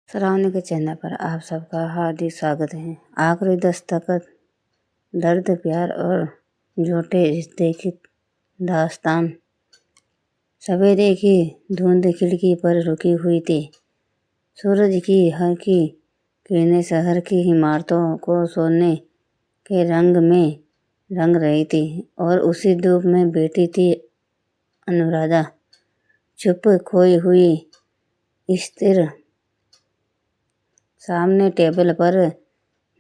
श्रावणी के चैनल पर आप सबका हार्दिक स्वागत है। आखिरी दस्तखत, दर्द, प्यार और झूठे रिश्ते की दास्तान। सवेरे की धुंध खिड़की पर रुकी हुई थी। सूरज की हल्की किरणें शहर की इमारतों को सोने के रंग में रंग रही थी और उसी धूप में बैठी थी अनुराधा, चुप खोई हुई, स्थिर। सामने टेबल पर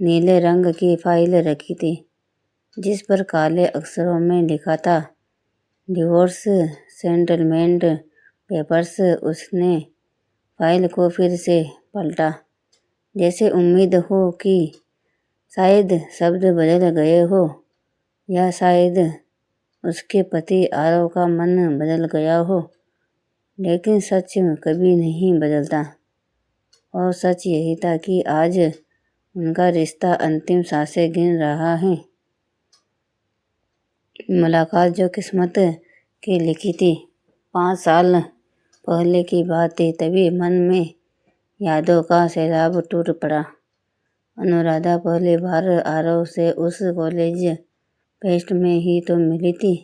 नीले रंग की फाइल रखी थी जिस पर काले अक्षरों में लिखा था डिवोर्स सेटलमेंट पेपर्स। उसने फाइल को फिर से पलटा, जैसे उम्मीद हो कि शायद शब्द बदल गए हो या शायद उसके पति आरव का मन बदल गया हो। लेकिन सच कभी नहीं बदलता और सच यही था कि आज उनका रिश्ता अंतिम सांसें गिन रहा है। मुलाकात जो किस्मत की लिखी थी, 5 साल पहले की बात थी। तभी मन में यादों का सैलाब टूट पड़ा। अनुराधा पहली बार आरव से उस कॉलेज फेस्ट में ही तो मिली थी।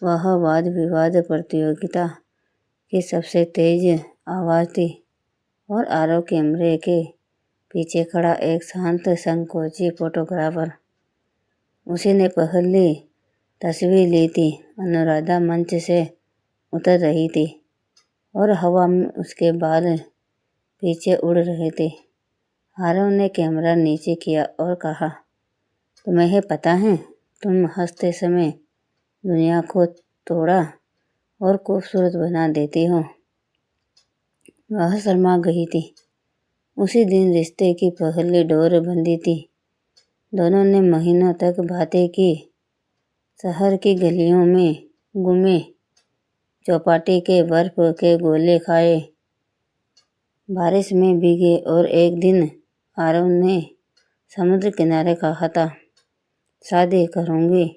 वह वाद विवाद प्रतियोगिता की सबसे तेज आवाज़ थी और आरव कैमरे के पीछे खड़ा एक शांत संकोची फोटोग्राफर। उसी ने पहली तस्वीर ली थी। अनुराधा मंच से उतर रही थी और हवा में उसके बाल पीछे उड़ रहे थे। आरव ने कैमरा नीचे किया और कहा, तुम्हें पता है, तुम हंसते समय दुनिया को थोड़ा और खूबसूरत बना देती हो। वह शर्मा गई थी। उसी दिन रिश्ते की पहली डोर बंधी थी। दोनों ने महीनों तक बातें की, शहर की गलियों में घूमे, चौपाटी के बर्फ के गोले खाए, बारिश में भीगे और एक दिन आरव ने समुद्र किनारे कहा था, शादी करूँगी,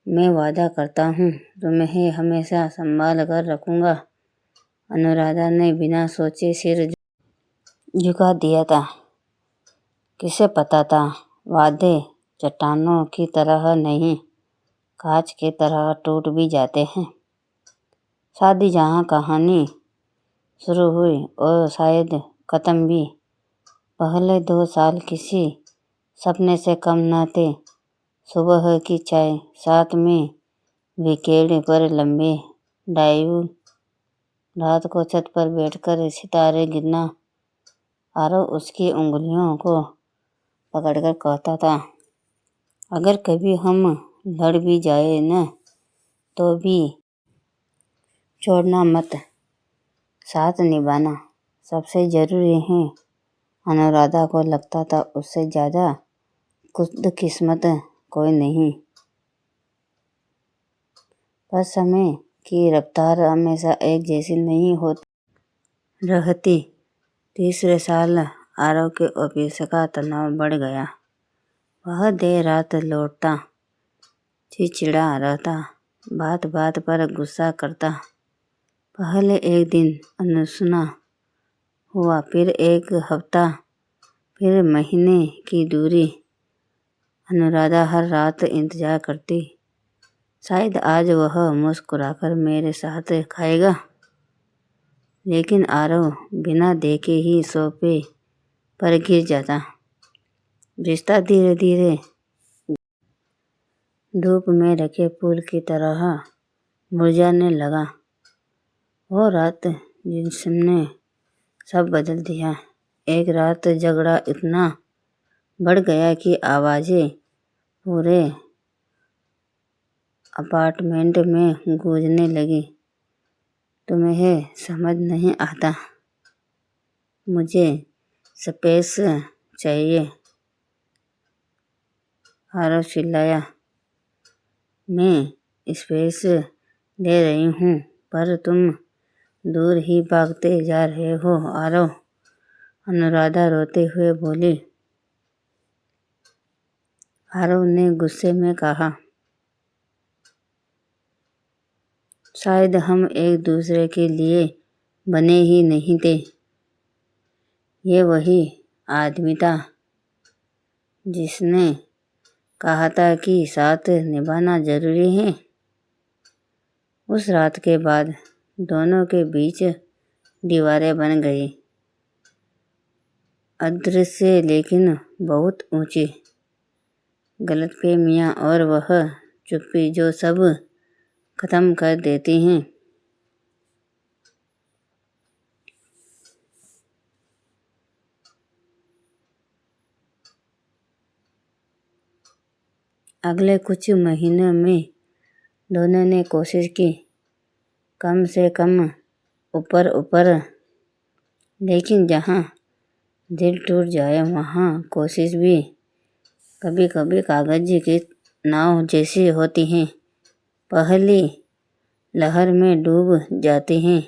मैं वादा करता हूँ, तुम्हें हमेशा संभाल कर रखूँगा। अनुराधा ने बिना सोचे सिर झुका दिया था। किसे पता था, वादे चट्टानों की तरह नहीं, कांच की तरह टूट भी जाते हैं। शादी जहाँ कहानी शुरू हुई और शायद ख़त्म भी, पहले 2 साल किसी सपने से कम न थे। सुबह की चाय, साथ में वीकेंड पर लंबे ड्राइव, रात को छत पर बैठकर सितारे गिनना। आरव उसकी उंगलियों को पकड़कर कहता था, अगर कभी हम लड़ भी जाए न तो भी छोड़ना मत, साथ निभाना सबसे ज़रूरी है। अनुराधा को लगता था उससे ज़्यादा खुशकिस्मत कोई नहीं। पर समय की रफ्तार हमेशा एक जैसी नहीं होती रहती। तीसरे साल आरव के ऑफिस का तनाव बढ़ गया। वह देर रात लौटता, चिड़चिड़ा रहता, बात बात पर गुस्सा करता। पहले एक दिन अनसुना हुआ, फिर एक हफ्ता, फिर महीने की दूरी। अनुराधा हर रात इंतजार करती, शायद आज वह मुस्कुराकर मेरे साथ खाएगा। लेकिन आरव बिना देखे ही सोफे पर गिर जाता। रिश्ता धीरे धीरे धूप में रखे फूल की तरह मुरझाने लगा। वो रात जिसने सब बदल दिया। एक रात झगड़ा इतना बढ़ गया कि आवाज़ें पूरे अपार्टमेंट में गूंजने लगी। तुम्हें समझ नहीं आता, मुझे स्पेस चाहिए, आरव चिल्लाया। मैं स्पेस दे रही हूँ पर तुम दूर ही भागते जा रहे हो आरव, अनुराधा रोते हुए बोली। आरव ने गुस्से में कहा, शायद हम एक दूसरे के लिए बने ही नहीं थे। ये वही आदमी था जिसने कहा था कि साथ निभाना जरूरी है। उस रात के बाद दोनों के बीच दीवारें बन गई, अदृश्य लेकिन बहुत ऊंची। गलतफहमियां और वह चुप्पी जो सब खत्म कर देती हैं। अगले कुछ महीनों में दोनों ने कोशिश की, कम से कम ऊपर, लेकिन जहाँ दिल टूट जाए वहाँ कोशिश भी कभी कभी कागज की नाव जैसी होती हैं, पहली लहर में डूब जाती हैं।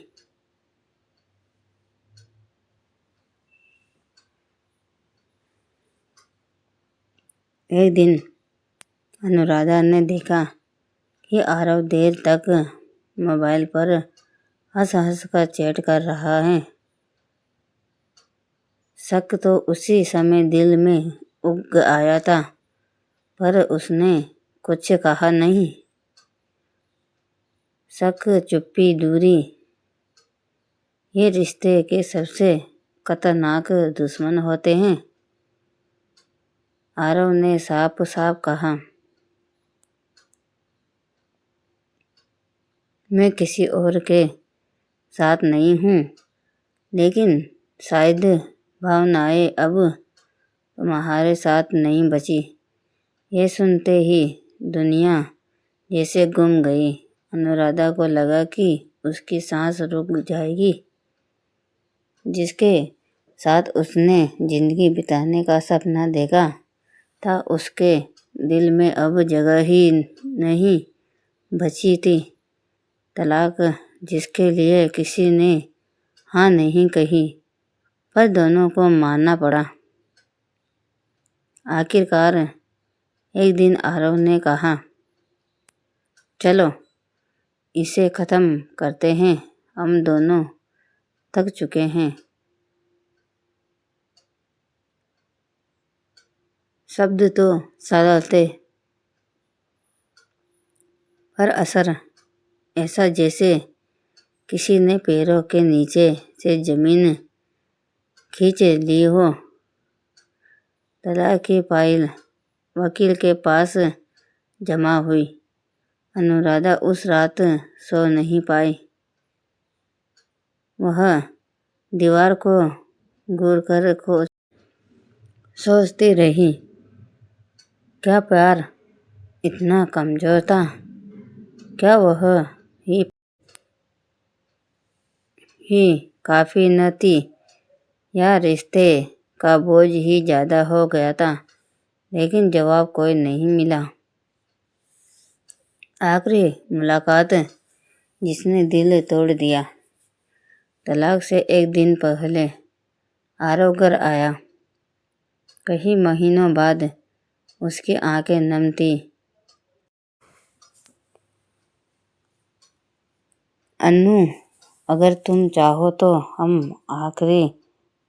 एक दिन अनुराधा ने देखा कि आरव देर तक मोबाइल पर हंस कर चैट कर रहा है। शक तो उसी समय दिल में उग आया था, पर उसने कुछ कहा नहीं। शक, चुप्पी, दूरी, ये रिश्ते के सबसे खतरनाक दुश्मन होते हैं। आरव ने साफ साफ कहा, मैं किसी और के साथ नहीं हूँ, लेकिन शायद भावनाएं अब तुम्हारे साथ नहीं बची। ये सुनते ही दुनिया जैसे गुम गई। अनुराधा को लगा कि उसकी सांस रुक जाएगी। जिसके साथ उसने जिंदगी बिताने का सपना देखा था, उसके दिल में अब जगह ही नहीं बची थी। तलाक जिसके लिए किसी ने हाँ नहीं कही, पर दोनों को मानना पड़ा। आखिरकार एक दिन आरव ने कहा, चलो इसे ख़त्म करते हैं, हम दोनों थक चुके हैं। शब्द तो सरल थे, पर असर ऐसा जैसे किसी ने पैरों के नीचे से जमीन खींच ली हो। तलाक की फाइल वकील के पास जमा हुई। अनुराधा उस रात सो नहीं पाई। वह दीवार को घूरकर सोचती रही, क्या प्यार इतना कमजोर था? क्या वह ही काफ़ी न थी, या रिश्ते का बोझ ही ज़्यादा हो गया था? लेकिन जवाब कोई नहीं मिला। आखिरी मुलाकात जिसने दिल तोड़ दिया। तलाक से एक दिन पहले आरव घर आया। कई महीनों बाद उसकी आंखें नम थी। अन्नू, अगर तुम चाहो तो हम आखिरी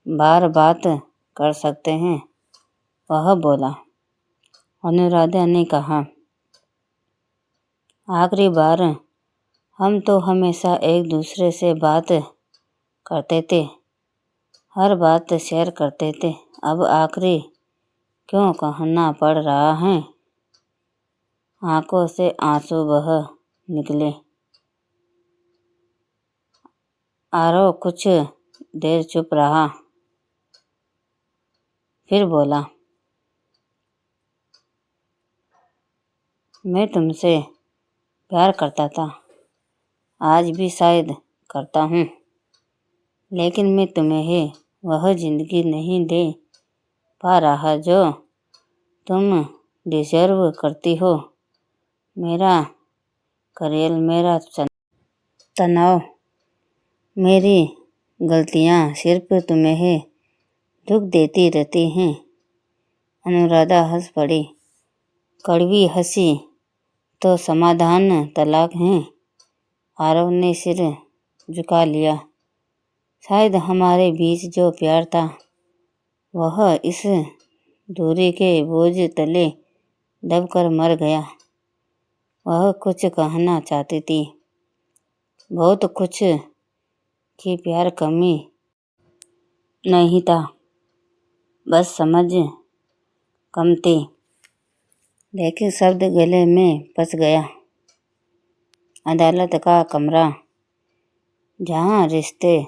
बार बात कर सकते हैं, वह बोला। अनुराधा ने कहा, आखिरी बार? हम तो हमेशा एक दूसरे से बात करते थे, हर बात शेयर करते थे। अब आखिरी क्यों कहना पड़ रहा है? आंखों से आंसू बह निकले। आरव कुछ देर चुप रहा, फिर बोला, मैं तुमसे प्यार करता था, आज भी शायद करता हूँ, लेकिन मैं तुम्हें वह जिंदगी नहीं दे पा रहा जो तुम डिजर्व करती हो। मेरा करियर, मेरा तनाव, मेरी गलतियाँ सिर्फ तुम्हें दुख देती रहती हैं। अनुराधा हंस पड़ी, कड़वी हंसी। तो समाधान तलाक है? आरव ने सिर झुका लिया। शायद हमारे बीच जो प्यार था वह इस दूरी के बोझ तले दबकर मर गया। वह कुछ कहना चाहती थी, बहुत कुछ, कि प्यार कमी नहीं था, बस समझ कम थी, लेकिन शब्द गले में फंस गया। अदालत का कमरा, जहाँ रिश्ते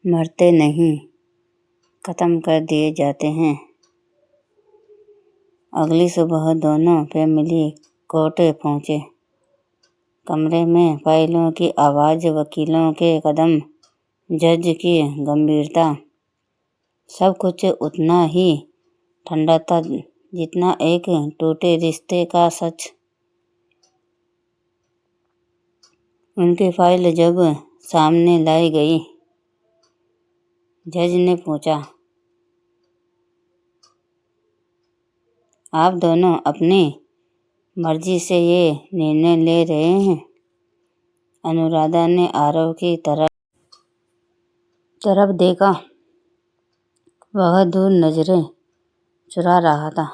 मरते नहीं, खत्म कर दिए जाते हैं। अगली सुबह दोनों फैमिली कोर्ट पहुँचे। कमरे में फाइलों की आवाज़, वकीलों के कदम, जज की गंभीरता, सब कुछ उतना ही ठंडा था जितना एक टूटे रिश्ते का सच। उनकी फाइल जब सामने लाई गई, जज ने पूछा, आप दोनों अपनी मर्जी से ये निर्णय ले रहे हैं? अनुराधा ने आरव की तरफ देखा। वह दूर नजरें चुरा रहा था।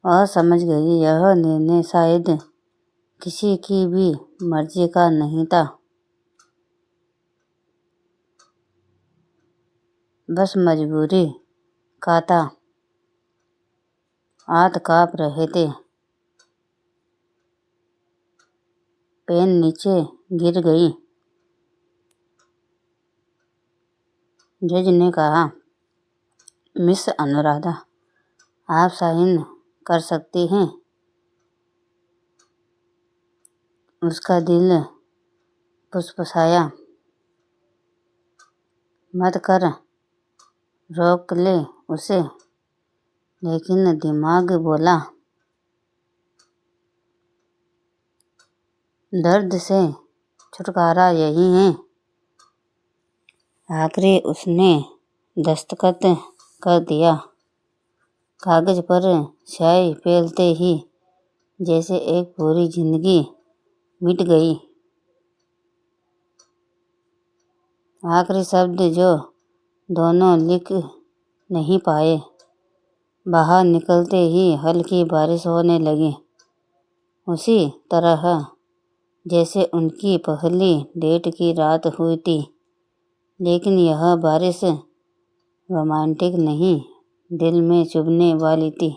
वह समझ गई यह निर्णय शायद किसी की भी मर्जी का नहीं था, बस मजबूरी का था। हाथ कांप रहे थे, पेन नीचे गिर गई। जज ने कहा, मिस अनुराधा, आप साइन कर सकती हैं। उसका दिल फुसफुसाया, मत कर, रोक ले उसे। लेकिन दिमाग बोला, दर्द से छुटकारा यही है। आखिरी उसने दस्तखत कर दिया। कागज पर स्याही फैलते ही जैसे एक पूरी जिंदगी मिट गई। आखिरी शब्द जो दोनों लिख नहीं पाए, बाहर निकलते ही हल्की बारिश होने लगी, उसी तरह जैसे उनकी पहली डेट की रात हुई थी। लेकिन यह बारिश रोमांटिक नहीं, दिल में चुभने वाली थी।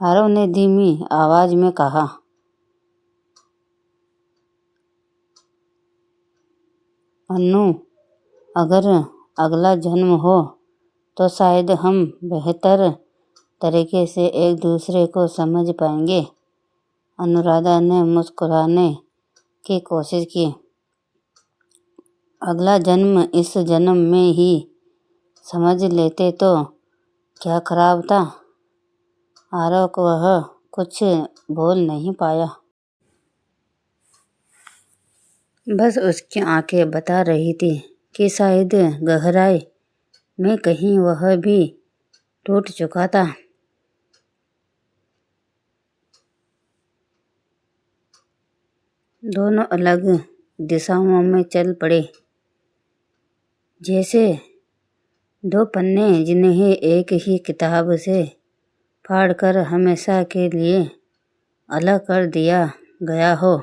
आरव ने धीमी आवाज में कहा, अनु, अगर अगला जन्म हो तो शायद हम बेहतर तरीके से एक दूसरे को समझ पाएंगे। अनुराधा ने मुस्कुराने की कोशिश की। अगला जन्म इस जन्म में ही समझ लेते तो क्या खराब था? आरव को वह कुछ बोल नहीं पाया। बस उसकी आंखें बता रही थी कि शायद गहराई में कहीं वह भी टूट चुका था। दोनों अलग दिशाओं में चल पड़े, जैसे दो पन्ने जिन्हें एक ही किताब से फाड़कर हमेशा के लिए अलग कर दिया गया हो।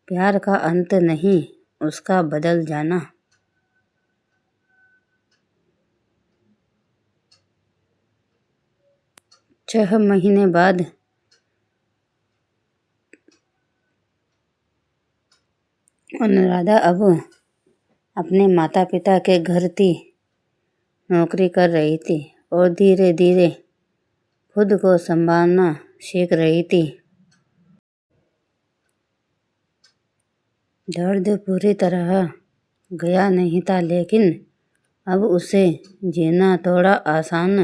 प्यार का अंत नहीं, उसका बदल जाना। 6 महीने बाद अनुराधा अब अपने माता पिता के घर थी, नौकरी कर रही थी और धीरे धीरे खुद को संभालना सीख रही थी। दर्द पूरी तरह गया नहीं था, लेकिन अब उसे जीना थोड़ा आसान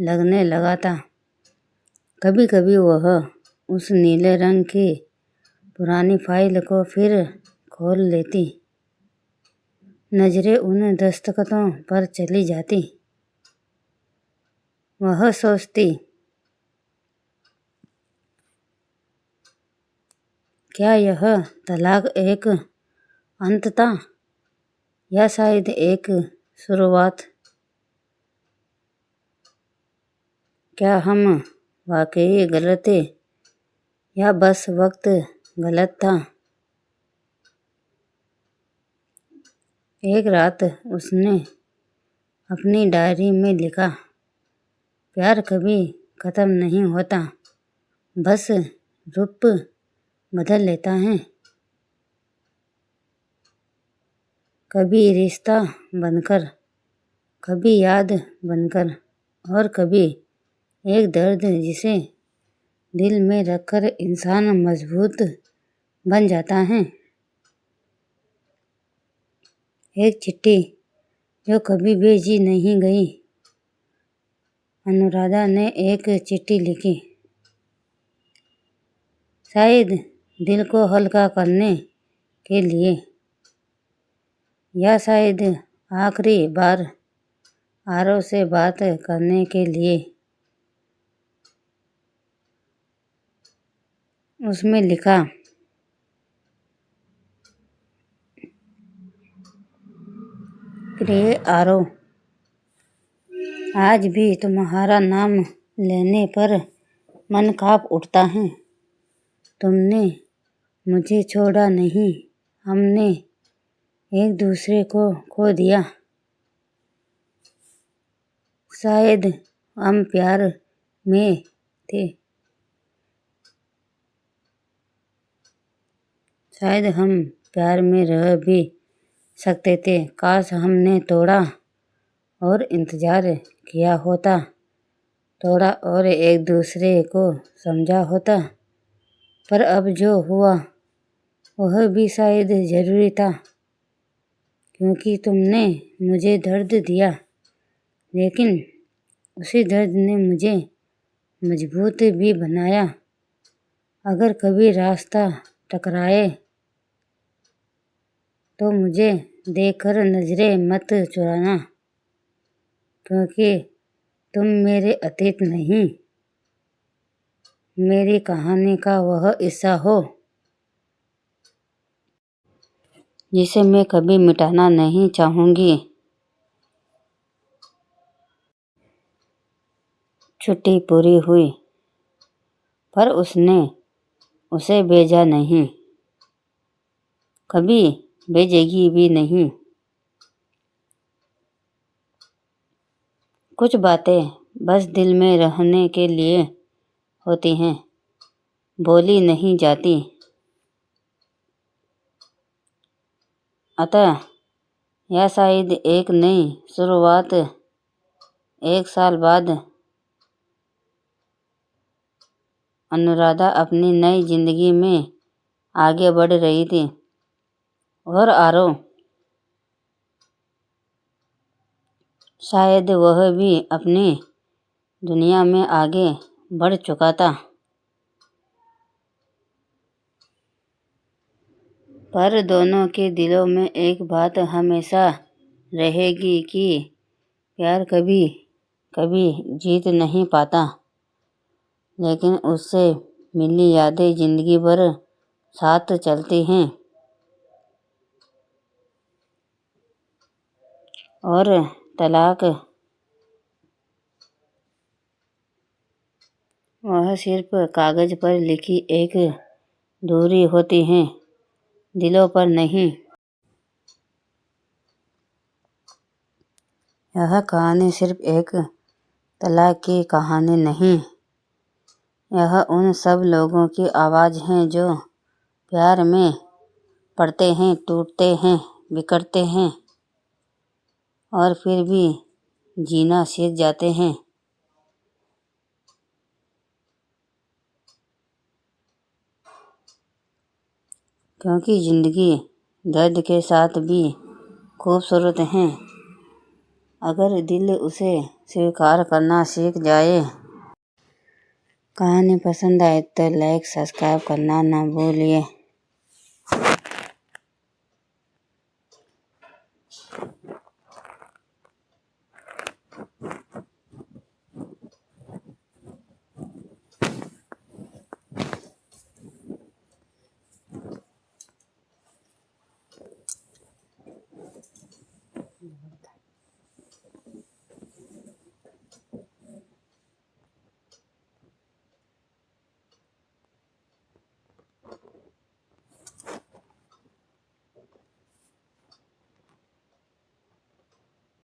लगने लगा था। कभी कभी वह उस नीले रंग की पुरानी फाइल को फिर खोल लेती, नजरें उन दस्तखतों पर चली जाती। वह सोचती, क्या यह तलाक एक अंततः यह शायद एक शुरुआत। क्या हम वाकई गलत थे या बस वक्त गलत था? एक रात उसने अपनी डायरी में लिखा, प्यार कभी खत्म नहीं होता, बस रूप बदल लेता है। कभी रिश्ता बनकर, कभी याद बनकर और कभी एक दर्द जिसे दिल में रखकर इंसान मजबूत बन जाता है। एक चिट्ठी जो कभी भेजी नहीं गई। अनुराधा ने एक चिट्ठी लिखी, शायद दिल को हल्का करने के लिए या शायद आखिरी बार आरव से बात करने के लिए। उसमें लिखा, प्रिय आरव, आज भी तुम्हारा नाम लेने पर मन कांप उठता है। तुमने मुझे छोड़ा नहीं, हमने एक दूसरे को खो दिया। शायद हम प्यार में थे, शायद हम प्यार में रह भी सकते थे। काश हमने थोड़ा और इंतजार किया होता, थोड़ा और एक दूसरे को समझा होता। पर अब जो हुआ वह भी शायद जरूरी था, क्योंकि तुमने मुझे दर्द दिया, लेकिन उसी दर्द ने मुझे मजबूत भी बनाया। अगर कभी रास्ता टकराए तो मुझे देखकर नजरें मत चुराना, क्योंकि तुम मेरे अतीत नहीं, मेरी कहानी का वह हिस्सा हो जिसे मैं कभी मिटाना नहीं चाहूँगी। छुट्टी पूरी हुई, पर उसने उसे भेजा नहीं, कभी भेजेगी भी नहीं। कुछ बातें बस दिल में रहने के लिए होती हैं, बोली नहीं जाती। अतः यह शायद एक नई शुरुआत। एक साल बाद अनुराधा अपनी नई जिंदगी में आगे बढ़ रही थी और आरव शायद वह भी अपनी दुनिया में आगे बढ़ चुका था। पर दोनों के दिलों में एक बात हमेशा रहेगी कि प्यार कभी कभी जीत नहीं पाता, लेकिन उससे मिली यादें जिंदगी भर साथ चलती हैं। और तलाक वह सिर्फ कागज पर लिखी एक दूरी होती है, दिलों पर नहीं। यह कहानी सिर्फ एक तलाक की कहानी नहीं, यह उन सब लोगों की आवाज़ है जो प्यार में पड़ते हैं, टूटते हैं, बिखरते हैं और फिर भी जीना सीख जाते हैं। क्योंकि ज़िंदगी दर्द के साथ भी खूबसूरत है, अगर दिल उसे स्वीकार करना सीख जाए। कहानी पसंद आए तो लाइक सब्सक्राइब करना ना भूलिए।